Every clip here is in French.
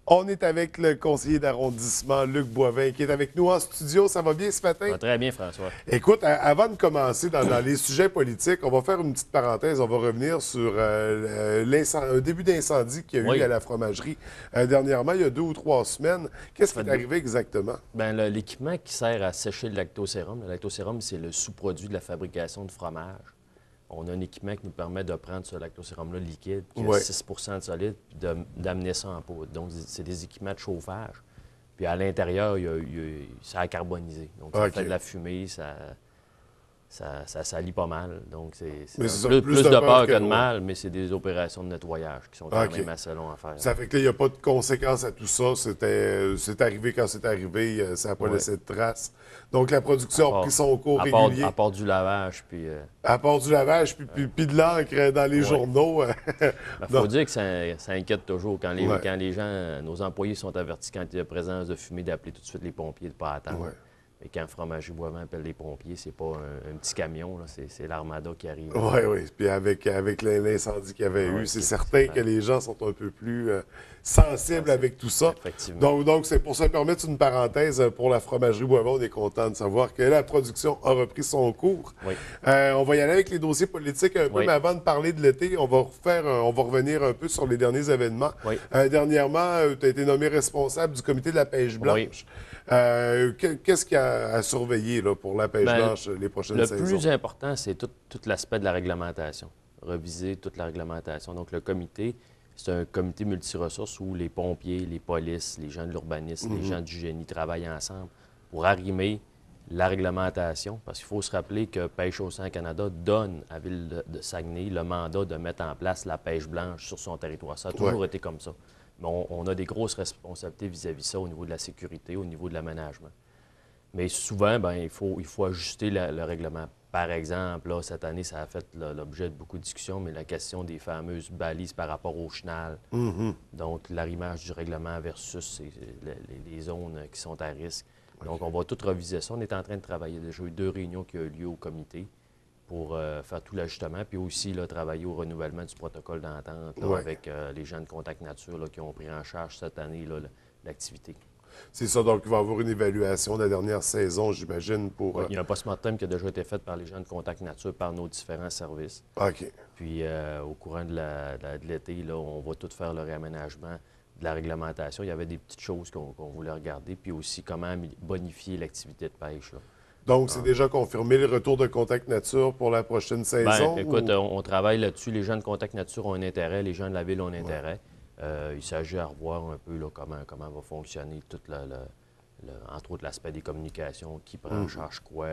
On est avec le conseiller d'arrondissement, Luc Boivin, qui est avec nous en studio. Ça va bien ce matin? Ça va très bien, François. Écoute, avant de commencer dans les sujets politiques, on va faire une petite parenthèse. On va revenir sur un début d'incendie qu'il y a eu Oui. à la fromagerie dernièrement, il y a 2 ou 3 semaines. Qu'est-ce qui est arrivé exactement? Bien, l'équipement qui sert à sécher le lactosérum, c'est le sous-produit de la fabrication de fromage. On a un équipement qui nous permet de prendre ce lactosérum-là liquide, qui Ouais. a 6 de solide, puis d'amener ça en poudre. Donc, c'est des équipements de chauffage. Puis à l'intérieur, ça a carbonisé. Donc, ça OK. fait de la fumée, ça salit pas mal. Donc, Mais c'est c'est ça, plus de peur peur que de ouais. mal, mais c'est des opérations de nettoyage qui sont quand OK. même assez longues à faire. Ça fait que là, il n'y a pas de conséquences à tout ça. C'est arrivé quand c'est arrivé. Ça n'a pas Ouais. laissé de traces. Donc, la production a pris son cours régulier. À part du lavage, puis... À part du lavage, puis de l'encre dans les Ouais. journaux. Il faut dire que ça inquiète toujours quand Ouais. quand les gens, nos employés sont avertis quand il y a présence de fumée d'appeler tout de suite les pompiers, de ne pas attendre. Ouais. Et quand Fromagerie Boivin appelle les pompiers, c'est pas un petit camion, là, c'est l'armada qui arrive. Oui, oui. Puis avec l'incendie qu'il y avait eu, c'est certain que les gens sont un peu plus sensibles avec tout ça. Effectivement. Donc c'est pour se permettre une parenthèse pour la fromagerie Boivin. On est content de savoir que la production a repris son cours. Oui. On va y aller avec les dossiers politiques un peu, Oui. mais avant de parler de l'été, on va revenir un peu sur les derniers événements. Oui. Dernièrement, tu as été nommé responsable du comité de la pêche blanche. Qu'est-ce qu'il y a à surveiller là, pour la pêche blanche les prochaines saisons? Le plus important, c'est tout l'aspect de la réglementation. Reviser toute la réglementation. Donc, le comité, c'est un comité multiressources où les pompiers, les polices, les gens de l'urbanisme, les gens du génie travaillent ensemble pour arrimer la réglementation. Parce qu'il faut se rappeler que Pêche Océan Canada donne à Ville de Saguenay le mandat de mettre en place la pêche blanche sur son territoire. Ça a toujours été comme ça. Mais on a des grosses responsabilités vis-à-vis ça au niveau de la sécurité, au niveau de l'aménagement. Mais souvent, bien, il faut ajuster le règlement. Par exemple, là, cette année, ça a fait l'objet de beaucoup de discussions, mais la question des fameuses balises par rapport au chenal. Donc, l'arrimage du règlement versus les zones qui sont à risque. Donc, on va tout reviser ça. On est en train de travailler. Déjà, il y a eu 2 réunions qui ont eu lieu au comité pour faire tout l'ajustement, puis aussi là, travailler au renouvellement du protocole d'entente là, avec les gens de Contact Nature là, qui ont pris en charge cette année là, l'activité. C'est ça, donc il va y avoir une évaluation de la dernière saison, j'imagine, pour... Il y a un post-mortem qui a déjà été fait par les gens de Contact Nature, par nos différents services. OK. Puis au courant de l'été, là, on va tout faire le réaménagement de la réglementation. Il y avait des petites choses qu'on voulait regarder, puis aussi comment bonifier l'activité de pêche. Là. Donc, c'est déjà confirmé le retour de Contact Nature pour la prochaine saison? Bien, écoute, on travaille là-dessus. Les gens de Contact Nature ont un intérêt, les gens de la Ville ont un intérêt. Il s'agit à revoir un peu là, comment va fonctionner tout entre autres l'aspect des communications, qui prend en charge quoi,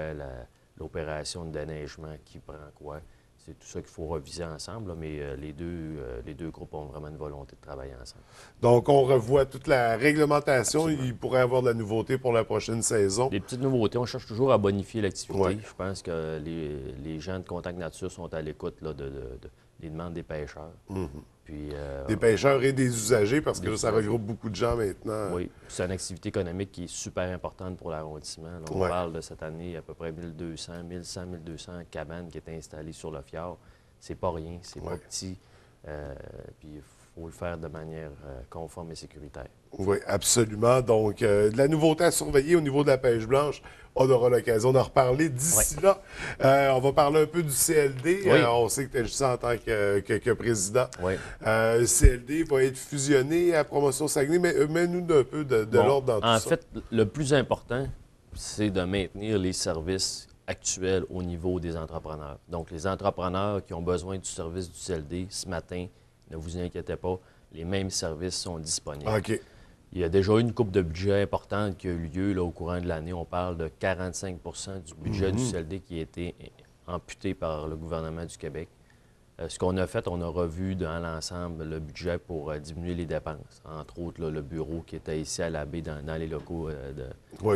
l'opération de déneigement, qui prend quoi. C'est tout ça qu'il faut reviser ensemble, là, mais les deux groupes ont vraiment une volonté de travailler ensemble. Donc, on revoit toute la réglementation. Absolument. Il pourrait y avoir de la nouveauté pour la prochaine saison. Des petites nouveautés. On cherche toujours à bonifier l'activité. Ouais. Je pense que les gens de Contact Nature sont à l'écoute là, des demandes des pêcheurs. Puis, des pêcheurs et des usagers, parce que là, ça regroupe beaucoup de gens maintenant. Oui, c'est une activité économique qui est super importante pour l'arrondissement. On parle de cette année à peu près 1200, 1100, 1200 cabanes qui étaient installées sur le fjord. C'est pas rien, c'est pas petit. Puis il faut le faire de manière conforme et sécuritaire. Oui, absolument. Donc, de la nouveauté à surveiller au niveau de la pêche blanche, on aura l'occasion d'en reparler. D'ici là, on va parler un peu du CLD. On sait que tu es juste en tant que président. Le CLD va être fusionné à Promotion Saguenay, mais mets-nous un peu de l'ordre dans tout ça. En fait, le plus important, c'est de maintenir les services actuels au niveau des entrepreneurs. Donc, les entrepreneurs qui ont besoin du service du CLD, ce matin, ne vous inquiétez pas, les mêmes services sont disponibles. OK. Il y a déjà eu une coupe de budget importante qui a eu lieu là, au courant de l'année. On parle de 45 du budget du CLD qui a été amputé par le gouvernement du Québec. Ce qu'on a fait, on a revu dans l'ensemble le budget pour diminuer les dépenses. Entre autres, là, le bureau qui était ici à la baie dans les locaux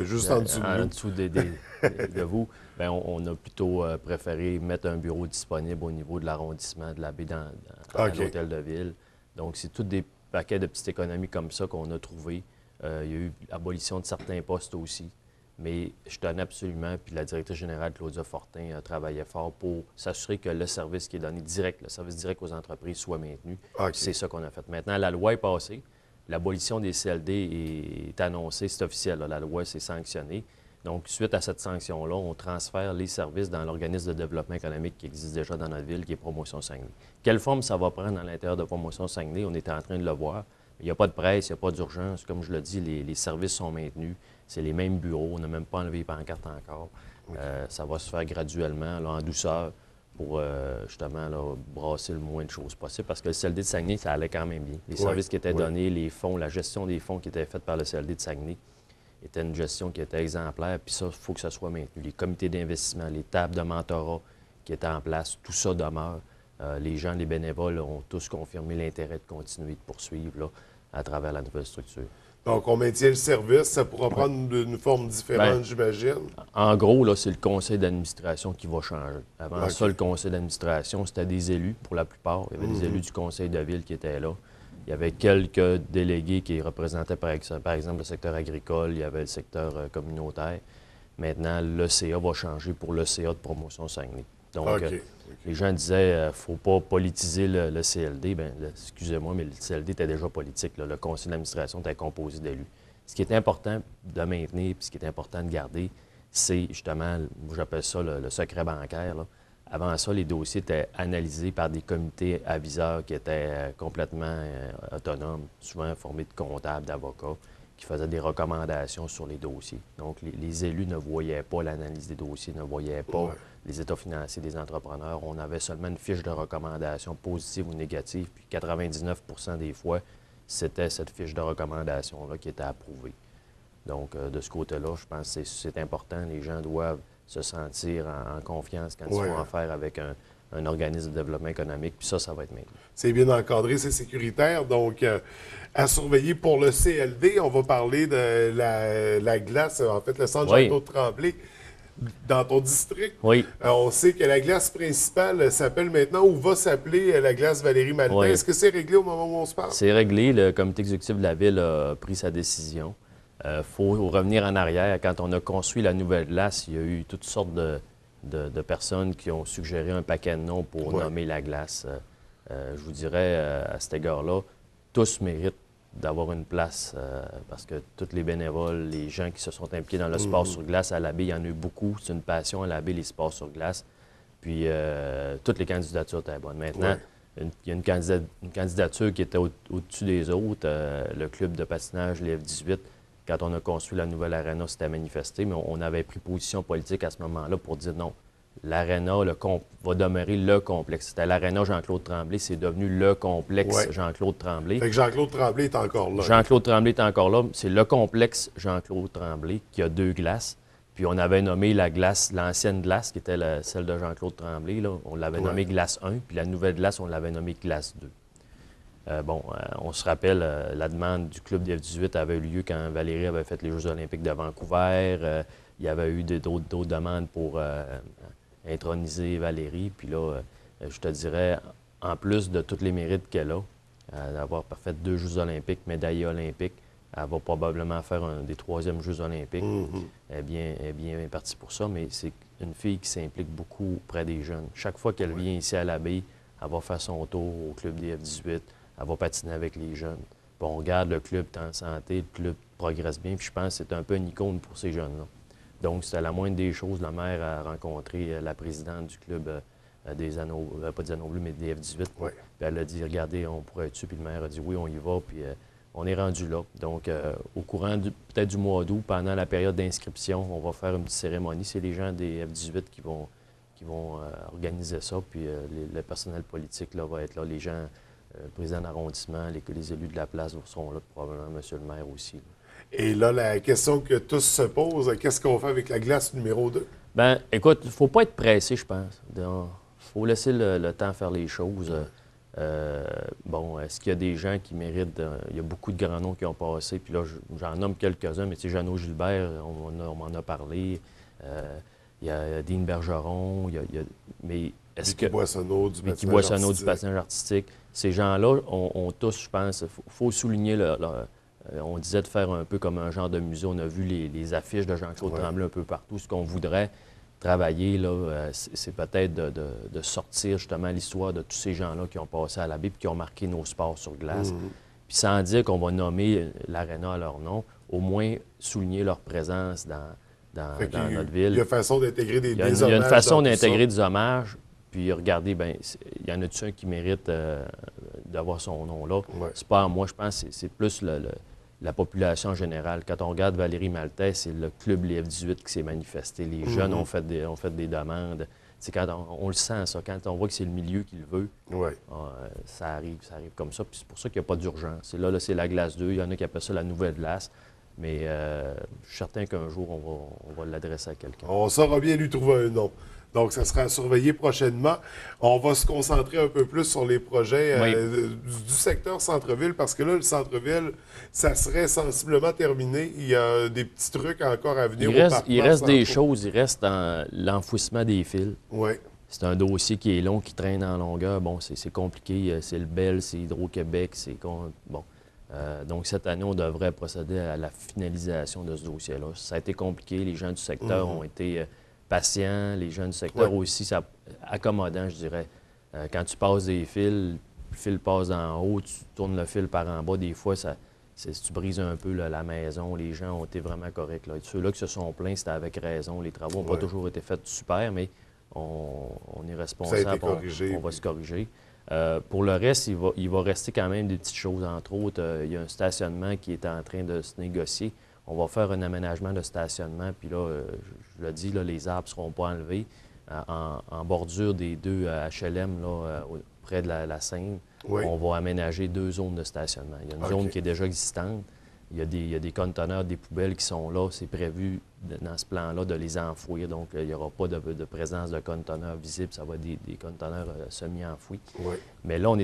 juste en dessous de nous. En dessous de vous. Bien, on a plutôt préféré mettre un bureau disponible au niveau de l'arrondissement de la baie dans l'hôtel de ville. Donc, c'est toutes des paquets de petites économies comme ça qu'on a trouvées. Il y a eu l'abolition de certains postes aussi. Mais je tenais absolument, puis la directrice générale, Claudia Fortin, travaillait fort pour s'assurer que le service qui est donné direct, le service direct aux entreprises, soit maintenu. C'est ça qu'on a fait. Maintenant, la loi est passée. l'abolition des CLD est annoncée, c'est officiel, là, la loi s'est sanctionnée. Donc, suite à cette sanction-là, on transfère les services dans l'organisme de développement économique qui existe déjà dans notre ville, qui est Promotion Saguenay. Quelle forme ça va prendre à l'intérieur de Promotion Saguenay? On est en train de le voir. Il n'y a pas de presse, il n'y a pas d'urgence. Comme je le dis, les services sont maintenus. C'est les mêmes bureaux. On n'a même pas enlevé les pancartes encore. Ça va se faire graduellement, là, en douceur, pour justement là, brasser le moins de choses possible. Parce que le CLD de Saguenay, ça allait quand même bien. Les services qui étaient donnés, les fonds, la gestion des fonds qui étaient faite par le CLD de Saguenay, était une gestion qui était exemplaire, puis ça, il faut que ça soit maintenu. Les comités d'investissement, les tables de mentorat qui étaient en place, tout ça demeure. Les gens, les bénévoles ont tous confirmé l'intérêt de continuer de poursuivre là, à travers la nouvelle structure. Donc, on maintient le service. Ça pourra prendre une forme différente, j'imagine. En gros, là, c'est le conseil d'administration qui va changer. Avant ça, le conseil d'administration, c'était des élus, pour la plupart. Il y avait des élus du conseil de ville qui étaient là. Il y avait quelques délégués qui représentaient, par exemple, le secteur agricole, il y avait le secteur communautaire. Maintenant, l'ECA va changer pour l'ECA de Promotion Saguenay. Donc, les gens disaient ne faut pas politiser le CLD. Bien, excusez-moi, mais le CLD était déjà politique. Là. Le conseil d'administration était composé d'élus. Ce qui est important de maintenir, puis ce qui est important de garder, c'est justement, j'appelle ça le secret bancaire, là. Avant ça, les dossiers étaient analysés par des comités aviseurs qui étaient complètement autonomes, souvent formés de comptables, d'avocats, qui faisaient des recommandations sur les dossiers. Donc, les élus ne voyaient pas l'analyse des dossiers, ne voyaient pas les états financiers des entrepreneurs. On avait seulement une fiche de recommandation positive ou négative, puis 99 des fois, c'était cette fiche de recommandation-là qui était approuvée. Donc, de ce côté-là, je pense que c'est important. Les gens doivent se sentir en confiance quand ils font affaire avec un organisme de développement économique. Puis ça va être maintenu. C'est bien encadré, c'est sécuritaire. Donc, à surveiller pour le CLD, on va parler de la glace, en fait, le centre Jean-Claude Tremblay. Dans ton district, on sait que la glace principale s'appelle maintenant ou va s'appeler la glace Valérie Maltais. Est-ce que c'est réglé au moment où on se parle? C'est réglé. Le comité exécutif de la Ville a pris sa décision. Faut revenir en arrière. Quand on a construit la nouvelle glace, il y a eu toutes sortes de personnes qui ont suggéré un paquet de noms pour nommer la glace. Je vous dirais, à cet égard-là, tous méritent d'avoir une place parce que tous les bénévoles, les gens qui se sont impliqués dans le sport sur glace à l'Abbé, il y en a eu beaucoup. C'est une passion à l'Abbé, les sports sur glace. Puis toutes les candidatures étaient bonnes. Maintenant, il y a une candidature qui était au-dessus des autres. Le club de patinage, les F-18, quand on a construit la nouvelle aréna, c'était manifesté, mais on avait pris position politique à ce moment-là pour dire non. L'aréna va demeurer le complexe. C'était l'aréna Jean-Claude Tremblay, c'est devenu le complexe Jean-Claude Tremblay. Fait que Jean-Claude Tremblay est encore là. Jean-Claude Tremblay est encore là. C'est le complexe Jean-Claude Tremblay qui a 2 glaces. Puis on avait nommé la glace, l'ancienne glace, qui était celle de Jean-Claude Tremblay, là, on l'avait nommée glace 1, puis la nouvelle glace, on l'avait nommée glace 2. On se rappelle, la demande du club des F-18 avait eu lieu quand Valérie avait fait les Jeux olympiques de Vancouver. Il y avait eu d'autres demandes pour introniser Valérie. Puis là, je te dirais, en plus de tous les mérites qu'elle a, d'avoir fait 2 Jeux olympiques, médaillée olympique, elle va probablement faire un des 3e Jeux olympiques. Elle est bien partie pour ça, mais c'est une fille qui s'implique beaucoup auprès des jeunes. Chaque fois qu'elle vient ici à l'Abbé, elle va faire son tour au club des F-18, elle va patiner avec les jeunes. Puis on regarde le club est en santé, le club progresse bien, puis je pense que c'est un peu une icône pour ces jeunes-là. Donc, c'était la moindre des choses. La maire a rencontré la présidente du club des Anneaux, pas des Anneaux Bleus, mais des F-18. Puis elle a dit, regardez, on pourrait être dessus. Puis le maire a dit, oui, on y va. Puis on est rendu là. Donc, au courant peut-être du mois d'août, pendant la période d'inscription, on va faire une petite cérémonie. C'est les gens des F-18 qui vont organiser ça. Puis le personnel politique là, va être là. Les gens, le président d'arrondissement, les élus de la place seront là, probablement M. le maire aussi. Là. Et là, la question que tous se posent, qu'est-ce qu'on fait avec la glace numéro 2? Bien, écoute, il ne faut pas être pressé, je pense. Il faut laisser le temps faire les choses. Est-ce qu'il y a des gens qui méritent... il y a beaucoup de grands noms qui ont passé, puis là, j'en nomme quelques-uns, mais tu sais, Jeannot Gilbert, on m'en a parlé. Il y a Dean Bergeron, mais est-ce que... Vicky Boissonneau du patinage artistique. Ces gens-là ont tous, je pense, il faut souligner on disait de faire un peu comme un genre de musée. On a vu les affiches de Jean-Claude Tremblay un peu partout. Ce qu'on voudrait travailler, là, c'est peut-être de sortir justement l'histoire de tous ces gens-là qui ont passé à l'Abbé et qui ont marqué nos sports sur glace. Puis sans dire qu'on va nommer l'aréna à leur nom, au moins souligner leur présence dans notre ville. Il y a façon d'intégrer des hommages. Il y a une façon d'intégrer des hommages. Puis regardez, bien, il y en a-tu un qui mérite d'avoir son nom là? Ouais. C'est pas à moi, je pense, c'est plus la population en général. Quand on regarde Valérie Maltais, c'est le club Lièvre 18 qui s'est manifesté. Les jeunes ont fait des demandes. C'est quand on le sent, ça. Quand on voit que c'est le milieu qui le veut, ouais. ça arrive comme ça. Puis c'est pour ça qu'il n'y a pas d'urgence. Là, c'est la glace 2. Il y en a qui appellent ça la nouvelle glace. Mais je suis certain qu'un jour, on va l'adresser à quelqu'un. On saura bien lui trouver un nom. Donc, ça sera à surveiller prochainement. On va se concentrer un peu plus sur les projets du secteur centre-ville, parce que là, le centre-ville, ça serait sensiblement terminé. Il y a des petits trucs encore à venir. Il reste des choses. Il reste dans l'enfouissement des fils. Oui. C'est un dossier qui est long, qui traîne en longueur. Bon, c'est compliqué. C'est le BEL, c'est Hydro-Québec. Bon. Donc, cette année, on devrait procéder à la finalisation de ce dossier-là. Ça a été compliqué. Les gens du secteur ont été patients. Les gens du secteur aussi, accommodant, je dirais. Quand tu passes des fils, le fil passe en haut, tu tournes le fil par en bas. Des fois, tu brises un peu la maison. Les gens ont été vraiment corrects. Ceux-là qui se sont plaints, c'était avec raison. Les travaux n'ont pas toujours été faits super, mais on est responsable. On va se corriger. Pour le reste, il va rester quand même des petites choses. Entre autres, il y a un stationnement qui est en train de se négocier. On va faire un aménagement de stationnement. Puis là, je le dis, là, les arbres ne seront pas enlevés. En bordure des deux HLM, là, près de la Seine, on va aménager 2 zones de stationnement. Il y a une zone qui est déjà existante. Il y a des conteneurs, des poubelles qui sont là. C'est prévu dans ce plan-là de les enfouir. Donc, il n'y aura pas de présence de conteneurs visibles. Ça va être des conteneurs semi-enfouis. Oui. Mais là,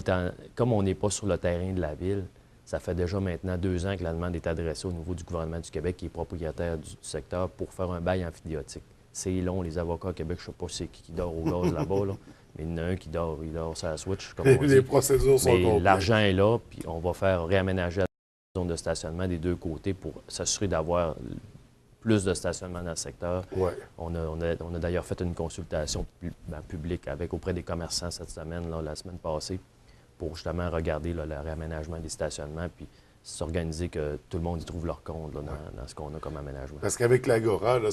comme on n'est pas sur le terrain de la ville, ça fait déjà maintenant 2 ans que la demande est adressée au niveau du gouvernement du Québec, qui est propriétaire du secteur, pour faire un bail amphidiotique. C'est long, les avocats au Québec, je ne sais pas c'est qui dort au gaz là-bas, là, mais il y en a un qui dort, il dort sur la switch, comme on dit. Les procédures sont complètes. L'argent est là, puis on va faire réaménager la zone de stationnement des 2 côtés pour s'assurer d'avoir plus de stationnement dans le secteur. Ouais. On a d'ailleurs fait une consultation publique auprès des commerçants cette semaine, là, la semaine passée, pour justement regarder là, le réaménagement des stationnements, puis s'organiser que tout le monde y trouve leur compte là, dans ce qu'on a comme aménagement. Parce qu'avec l'Agora, là,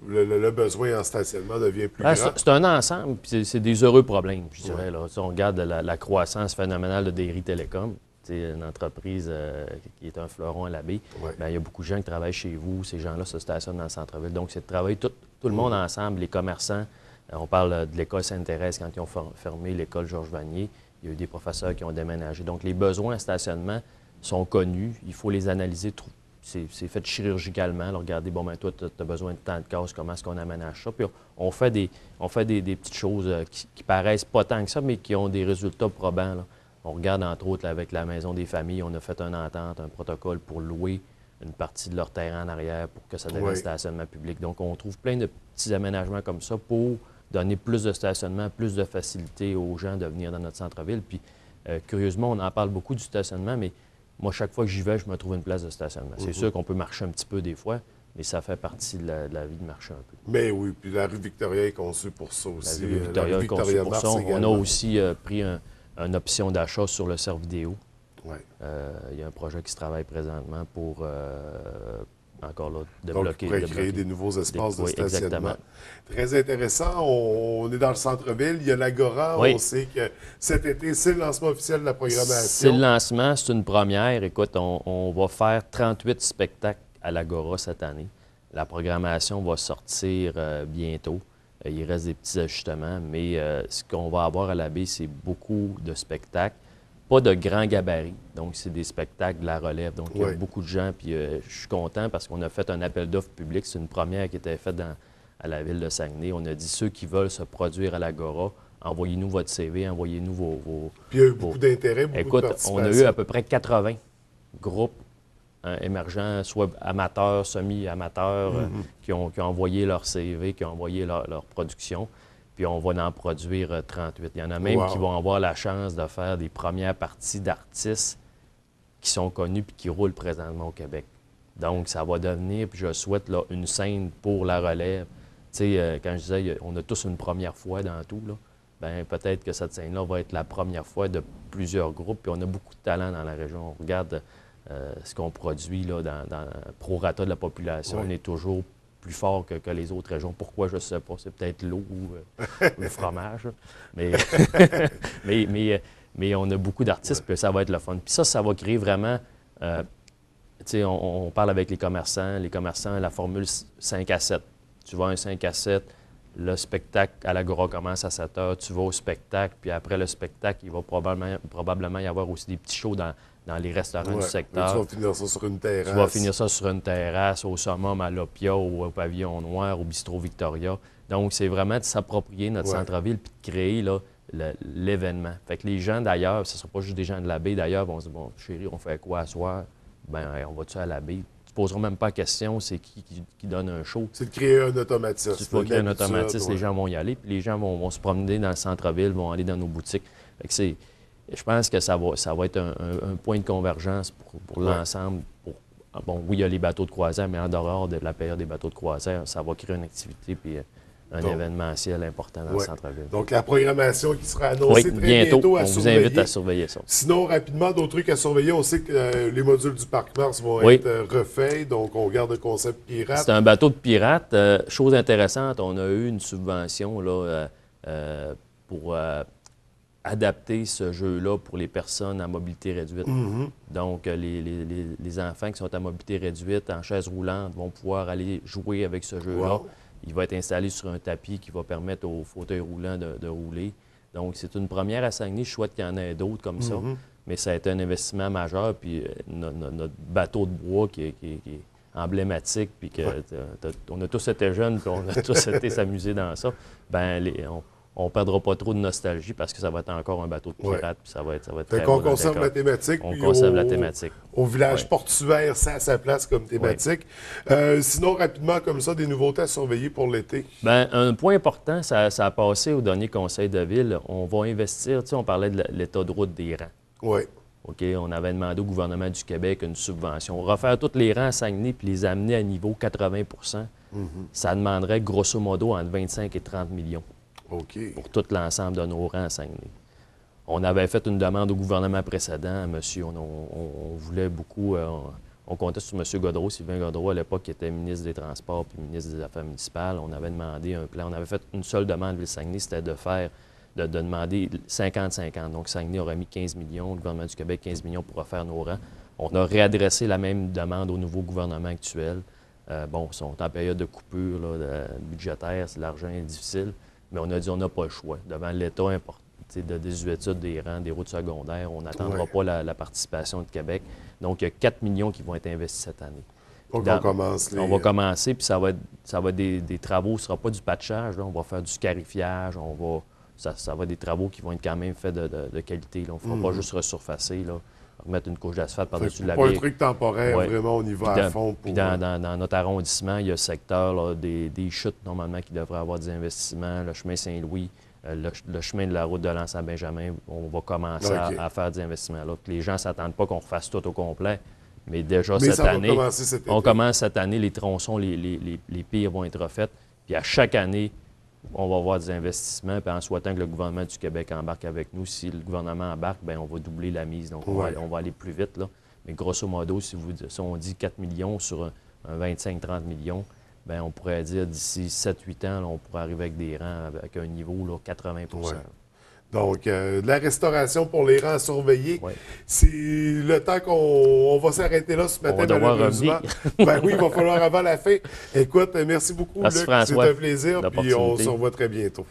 le besoin en stationnement devient plus grand. C'est un ensemble, puis c'est des heureux problèmes, je dirais. Là. Si on regarde la croissance phénoménale de Derry Télécom, une entreprise qui est un fleuron à la baie, bien, il y a beaucoup de gens qui travaillent chez vous. Ces gens-là se stationnent dans le centre-ville. Donc, c'est de travailler tout le monde ensemble, les commerçants. On parle de l'école Sainte-Thérèse quand ils ont fermé l'école Georges Vanier. Il y a eu des professeurs qui ont déménagé. Donc, les besoins en stationnement sont connus. Il faut les analyser. C'est fait chirurgicalement. Alors, regardez, bon, ben toi, tu as besoin de tant de cases, comment est-ce qu'on aménage ça? Puis, on fait des petites choses qui paraissent pas tant que ça, mais qui ont des résultats probants, là. On regarde, entre autres, là, avec la Maison des familles, on a fait une entente, un protocole pour louer une partie de leur terrain en arrière pour que ça devienne stationnement public. Donc, on trouve plein de petits aménagements comme ça pour donner plus de stationnement, plus de facilité aux gens de venir dans notre centre-ville. Puis, curieusement, on en parle beaucoup du stationnement, mais moi, chaque fois que j'y vais, je me trouve une place de stationnement. C'est sûr qu'on peut marcher un petit peu des fois, mais ça fait partie de la vie de marcher un peu. Mais oui, puis la rue Victoria est conçue pour ça aussi. La rue Victoria est conçue pour ça. On a aussi pris une option d'achat sur le Serre Vidéo. Ouais. Il y a un projet qui se travaille présentement pour, encore là, débloquer. Donc, créer des nouveaux espaces de stationnement. Exactement. Très intéressant. On est dans le centre-ville. Il y a l'Agora. On sait que cet été, c'est le lancement officiel de la programmation. C'est le lancement. C'est une première. Écoute, on va faire 38 spectacles à l'Agora cette année. La programmation va sortir bientôt. Il reste des petits ajustements, mais ce qu'on va avoir à la baie, c'est beaucoup de spectacles. Pas de grands gabarits, donc c'est des spectacles de la relève. Donc, il y a beaucoup de gens, puis je suis content parce qu'on a fait un appel d'offres public. C'est une première qui était faite à la ville de Saguenay. On a dit, ceux qui veulent se produire à l'Agora, envoyez-nous votre CV, envoyez-nous vos... Puis il y a eu beaucoup d'intérêt, beaucoup de participation. On a eu à peu près 80 groupes émergents, soit amateurs, semi-amateurs, qui ont envoyé leur CV, qui ont envoyé leur production. Puis on va en produire 38. Il y en a même qui vont avoir la chance de faire des premières parties d'artistes qui sont connus puis qui roulent présentement au Québec. Donc, ça va devenir, puis je souhaite, là, une scène pour la relève. Tu sais, quand je disais, on a tous une première fois dans tout, là. ben peut-être que cette scène-là va être la première fois de plusieurs groupes. Puis on a beaucoup de talent dans la région. On regarde ce qu'on produit là, dans le prorata de la population. On est toujours plus fort que les autres régions. Pourquoi, je ne sais pas. C'est peut-être l'eau ou le fromage. Mais on a beaucoup d'artistes, puis ça va être le fun. Puis ça va créer vraiment... on parle avec les commerçants. Les commerçants, la formule 5 à 7. Tu vas un 5 à 7, le spectacle à l'Agora commence à 7 heures, tu vas au spectacle, puis après le spectacle, il va probablement y avoir aussi des petits shows dans les restaurants du secteur. Tu vas finir ça sur une terrasse. Tu vas finir ça sur une terrasse, au Summum, à l'Opia, au Pavillon Noir, au Bistrot Victoria. Donc, c'est vraiment de s'approprier notre centre-ville puis de créer là, l'événement. Fait que les gens, d'ailleurs, ce ne sera pas juste des gens de la baie, d'ailleurs, vont se dire, bon, chérie, on fait quoi à soir? Bien, on va-tu à la baie? Tu ne poseras même pas la question, c'est qui donne un show. C'est de créer un automatisme. Tu vas créer un automatisme, les gens vont y aller, puis les gens vont se promener dans le centre-ville, vont aller dans nos boutiques. Fait que je pense que ça va être un point de convergence pour l'ensemble. Bon, oui, il y a les bateaux de croisière, mais en dehors de la période des bateaux de croisière, ça va créer une activité puis un événementiel important dans le centre-ville. Donc, la programmation qui sera annoncée très bientôt à surveiller. On vous invite à surveiller ça. Sinon, rapidement, d'autres trucs à surveiller. On sait que les modules du Parc Mars vont être refaits, donc on garde le concept pirate. C'est un bateau de pirate. Chose intéressante, on a eu une subvention là, pour adapter ce jeu-là pour les personnes à mobilité réduite. Donc, les enfants qui sont à mobilité réduite, en chaise roulante, vont pouvoir aller jouer avec ce jeu-là. Il va être installé sur un tapis qui va permettre aux fauteuils roulants de rouler. Donc, c'est une première à Saguenay. Je souhaite qu'il y en ait d'autres comme ça. Mais ça a été un investissement majeur. Puis notre bateau de bois qui est emblématique, puis on a tous été jeunes, puis on a tous été s'amuser dans ça, bien, on ne perdra pas trop de nostalgie parce que ça va être encore un bateau de pirate, puis ça va être très beau. On conserve la thématique. On conserve la thématique. Au village portuaire, ça a sa place comme thématique. Sinon, rapidement, comme ça, des nouveautés à surveiller pour l'été? Bien, un point important, ça a passé au dernier conseil de ville. On va investir, tu sais, on parlait de l'état de route des rangs. Oui. OK, on avait demandé au gouvernement du Québec une subvention. Refaire tous les rangs à Saguenay puis les amener à niveau 80 ça demanderait grosso modo entre 25 et 30 millions. Pour tout l'ensemble de nos rangs à Saguenay. On avait fait une demande au gouvernement précédent, monsieur, on voulait beaucoup, on comptait sur M. Godreau, Sylvain Godreau, à l'époque, qui était ministre des Transports puis ministre des Affaires municipales. On avait demandé un plan, on avait fait une seule demande, Ville-Saguenay, c'était de demander 50-50. Donc, Saguenay aurait mis 15 millions, le gouvernement du Québec 15 millions pour refaire nos rangs. On a réadressé la même demande au nouveau gouvernement actuel. Bon, ils sont en période de coupure budgétaire, l'argent est difficile. Mais on a dit on n'a pas le choix. Devant l'état important de désuétude des rangs, des routes secondaires, on n'attendra pas la participation de Québec. Donc, il y a 4 millions qui vont être investis cette année. Donc, on commence. On va commencer, puis ça va être des travaux. Ce ne sera pas du patchage. Là. On va faire du scarifiage. Ça va être des travaux qui vont être quand même faits de qualité. Là. On ne fera pas juste resurfacer, là, remettre une couche d'asphalte par-dessus la baie. Pas un truc temporaire, vraiment, on y va à fond. Puis dans notre arrondissement, il y a le secteur là, des chutes, normalement, qui devraient avoir des investissements. Le chemin Saint-Louis, le chemin de la route de Lens à Benjamin, on va commencer à faire des investissements là. Puis les gens ne s'attendent pas qu'on refasse tout au complet. Mais déjà cette année, on commence cette année, les tronçons, les pires vont être refaits. Puis à chaque année, on va avoir des investissements, puis en souhaitant que le gouvernement du Québec embarque avec nous. Si le gouvernement embarque, bien, on va doubler la mise. Donc, on va aller plus vite. Là. Mais grosso modo, si on dit 4 millions sur un 25-30 millions, bien, on pourrait dire d'ici 7-8 ans, là, on pourrait arriver avec des rangs avec un niveau là, 80 Donc, de la restauration pour les rangs à surveiller. C'est le temps qu'on va s'arrêter là ce matin, malheureusement. Ben oui, il va falloir avant la fin. Écoute, merci beaucoup, Luc. C'est un plaisir. Puis on se revoit très bientôt.